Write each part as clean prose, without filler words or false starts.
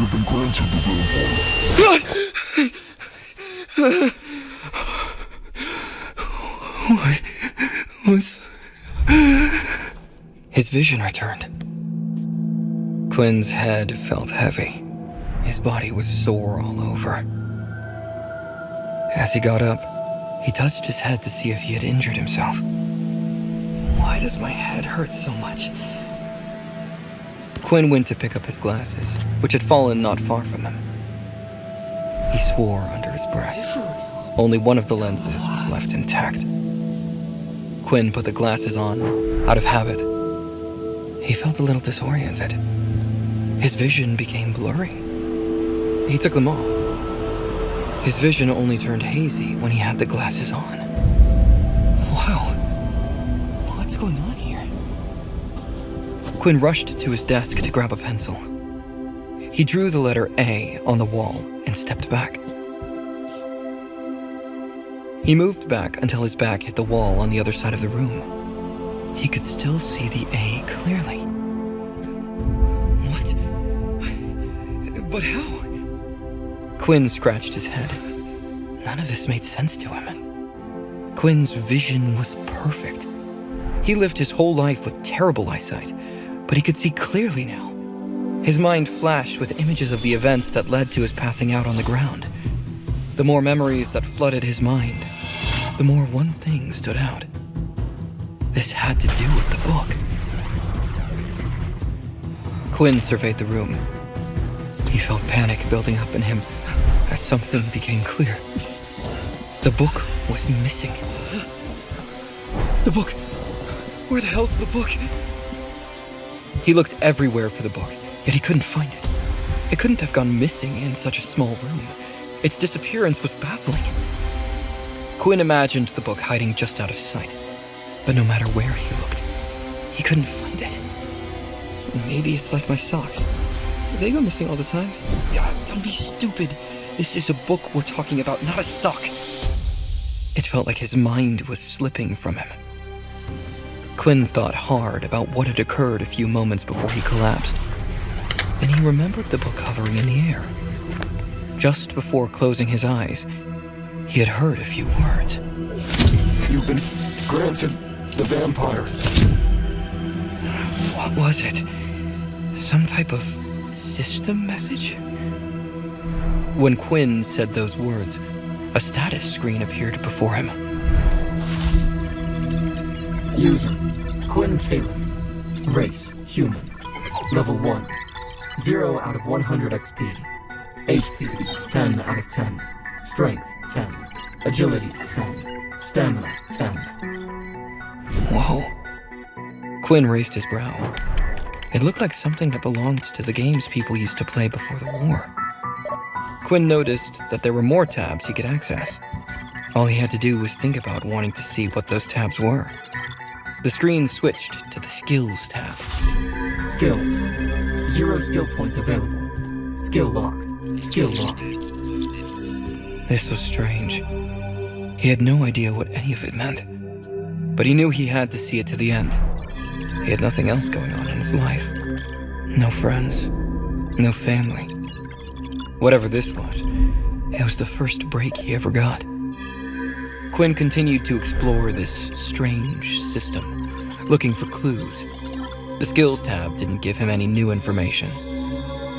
have been granted the vampire. What was... His vision returned. Quinn's head felt heavy. His body was sore all over. As he got up, he touched his head to see if he had injured himself. Why does my head hurt so much? Quinn went to pick up his glasses, which had fallen not far from him. He swore under his breath. Only one of the lenses was left intact. Quinn put the glasses on, out of habit. He felt a little disoriented. His vision became blurry. He took them off. His vision only turned hazy when he had the glasses on. Wow. What's going on here? Quinn rushed to his desk to grab a pencil. He drew the letter A on the wall and stepped back. He moved back until his back hit the wall on the other side of the room. He could still see the A clearly. What? But how? Quinn scratched his head. None of this made sense to him. Quinn's vision was perfect. He lived his whole life with terrible eyesight, but he could see clearly now. His mind flashed with images of the events that led to his passing out on the ground. The more memories that flooded his mind, the more one thing stood out. This had to do with the book. Quinn surveyed the room. He felt panic building up in him as something became clear. The book was missing. The book! Where the hell's the book? He looked everywhere for the book, yet he couldn't find it. It couldn't have gone missing in such a small room. Its disappearance was baffling. Quinn imagined the book hiding just out of sight, but no matter where he looked, he couldn't find it. Maybe it's like my socks. They go missing all the time. Yeah, don't be stupid. This is a book we're talking about, not a sock. It felt like his mind was slipping from him. Quinn thought hard about what had occurred a few moments before he collapsed. Then he remembered the book hovering in the air. Just before closing his eyes, he had heard a few words. You've been granted the vampire. What was it? Some type of system message? When Quinn said those words, a status screen appeared before him. User, Quinn Taylor. Race, human. Level 1. 0 out of 100 XP. HP, 10 out of 10. Strength, 10. Agility, 10. Stamina, 10. Whoa. Quinn raised his brow. It looked like something that belonged to the games people used to play before the war. Quinn noticed that there were more tabs he could access. All he had to do was think about wanting to see what those tabs were. The screen switched to the Skills tab. Skills. 0 skill points available. Skill locked. Skill locked. This was strange. He had no idea what any of it meant. But he knew he had to see it to the end. He had nothing else going on in his life. No friends. No family. Whatever this was, it was the first break he ever got. Quinn continued to explore this strange system, looking for clues. The Skills tab didn't give him any new information.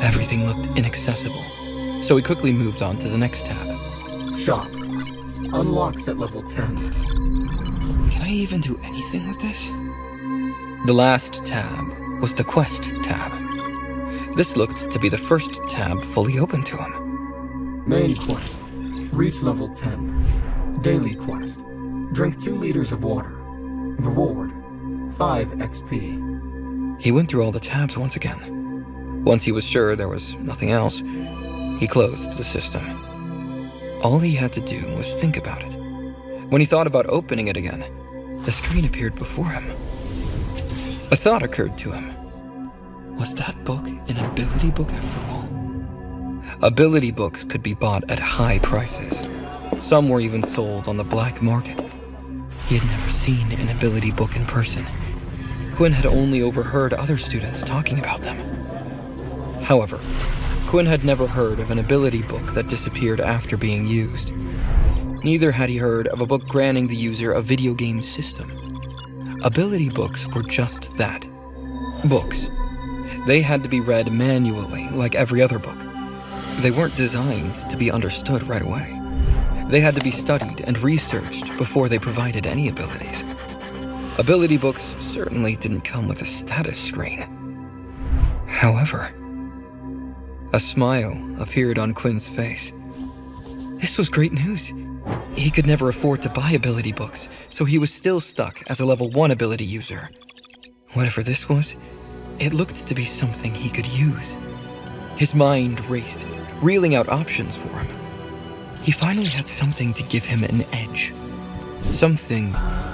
Everything looked inaccessible, so he quickly moved on to the next tab. Shop. Unlocks at level 10. Can I even do anything with this? The last tab was the Quest tab. This looked to be the first tab fully open to him. Main quest. Reach level 10. Daily quest. Drink 2 liters of water. Reward. 5 XP. He went through all the tabs once again. Once he was sure there was nothing else, he closed the system. All he had to do was think about it. When he thought about opening it again, the screen appeared before him. A thought occurred to him. Was that book an ability book after all? Ability books could be bought at high prices. Some were even sold on the black market. He had never seen an ability book in person. Quinn had only overheard other students talking about them. However, Quinn had never heard of an ability book that disappeared after being used. Neither had he heard of a book granting the user a video game system. Ability books were just that. Books. They had to be read manually, like every other book. They weren't designed to be understood right away. They had to be studied and researched before they provided any abilities. Ability books certainly didn't come with a status screen. However, a smile appeared on Quinn's face. This was great news. He could never afford to buy ability books, so he was still stuck as a level 1 ability user. Whatever this was, it looked to be something he could use. His mind raced, reeling out options for him. He finally had something to give him an edge. Something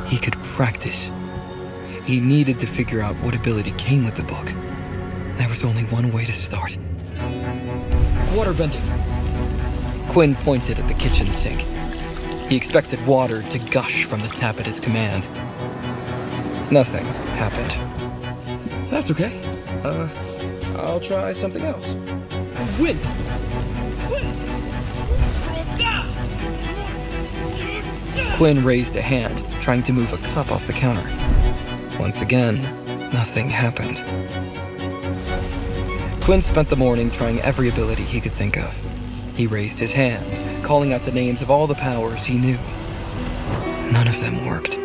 he could practice. He needed to figure out what ability came with the book. There was only one way to start. Waterbending. Quinn pointed at the kitchen sink. He expected water to gush from the tap at his command. Nothing happened. That's okay. I'll try something else. Wind! Quinn raised a hand, trying to move a cup off the counter. Once again, nothing happened. Quinn spent the morning trying every ability he could think of. He raised his hand, calling out the names of all the powers he knew. None of them worked.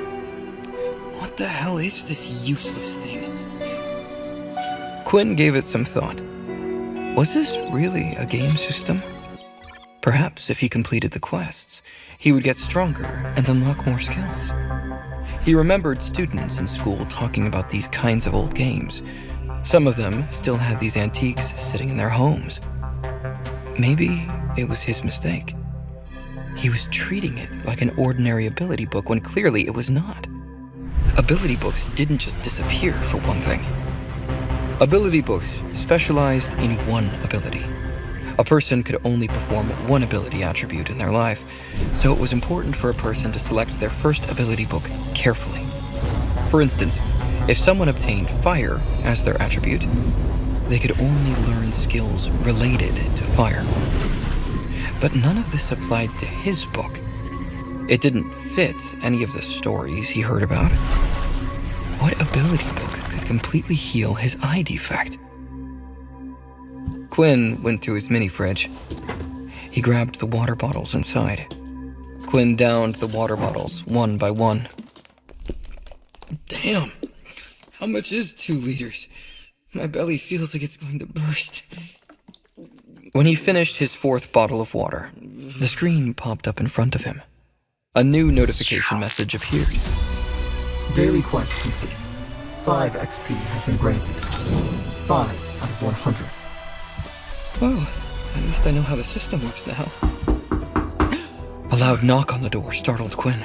What the hell is this useless thing? Quinn gave it some thought. Was this really a game system? Perhaps if he completed the quests, he would get stronger and unlock more skills. He remembered students in school talking about these kinds of old games. Some of them still had these antiques sitting in their homes. Maybe it was his mistake. He was treating it like an ordinary ability book when clearly it was not. Ability books didn't just disappear, for one thing. Ability books specialized in one ability. A person could only perform one ability attribute in their life, so it was important for a person to select their first ability book carefully. For instance, if someone obtained fire as their attribute, they could only learn skills related to fire. But none of this applied to his book. It didn't fit any of the stories he heard about. What ability book could completely heal his eye defect? Quinn went to his mini-fridge. He grabbed the water bottles inside. Quinn downed the water bottles one by one. Damn! How much is 2 liters? My belly feels like it's going to burst. When he finished his 4th bottle of water, the screen popped up in front of him. A new notification message appeared. Daily quest complete. 5 XP has been granted. 5 out of 100. Well, at least I know how the system works now. A loud knock on the door startled Quinn.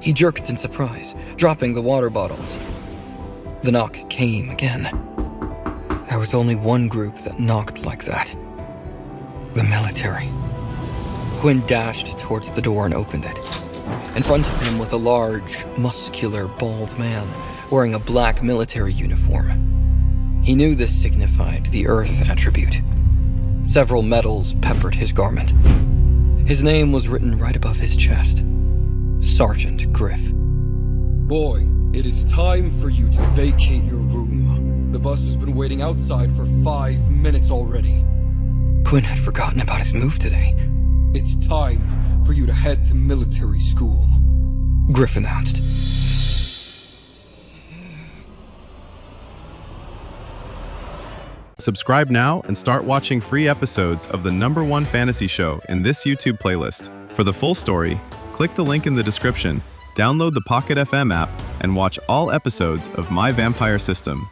He jerked in surprise, dropping the water bottles. The knock came again. There was only one group that knocked like that. The military. Quinn dashed towards the door and opened it. In front of him was a large, muscular, bald man wearing a black military uniform. He knew this signified the Earth attribute. Several medals peppered his garment. His name was written right above his chest. Sergeant Griff. Boy, it is time for you to vacate your room. The bus has been waiting outside for 5 minutes already. Quinn had forgotten about his move today. It's time for you to head to military school. Griff announced. Subscribe now and start watching free episodes of the #1 fantasy show in this YouTube playlist. For the full story, click the link in the description, download the Pocket FM app, and watch all episodes of My Vampire System.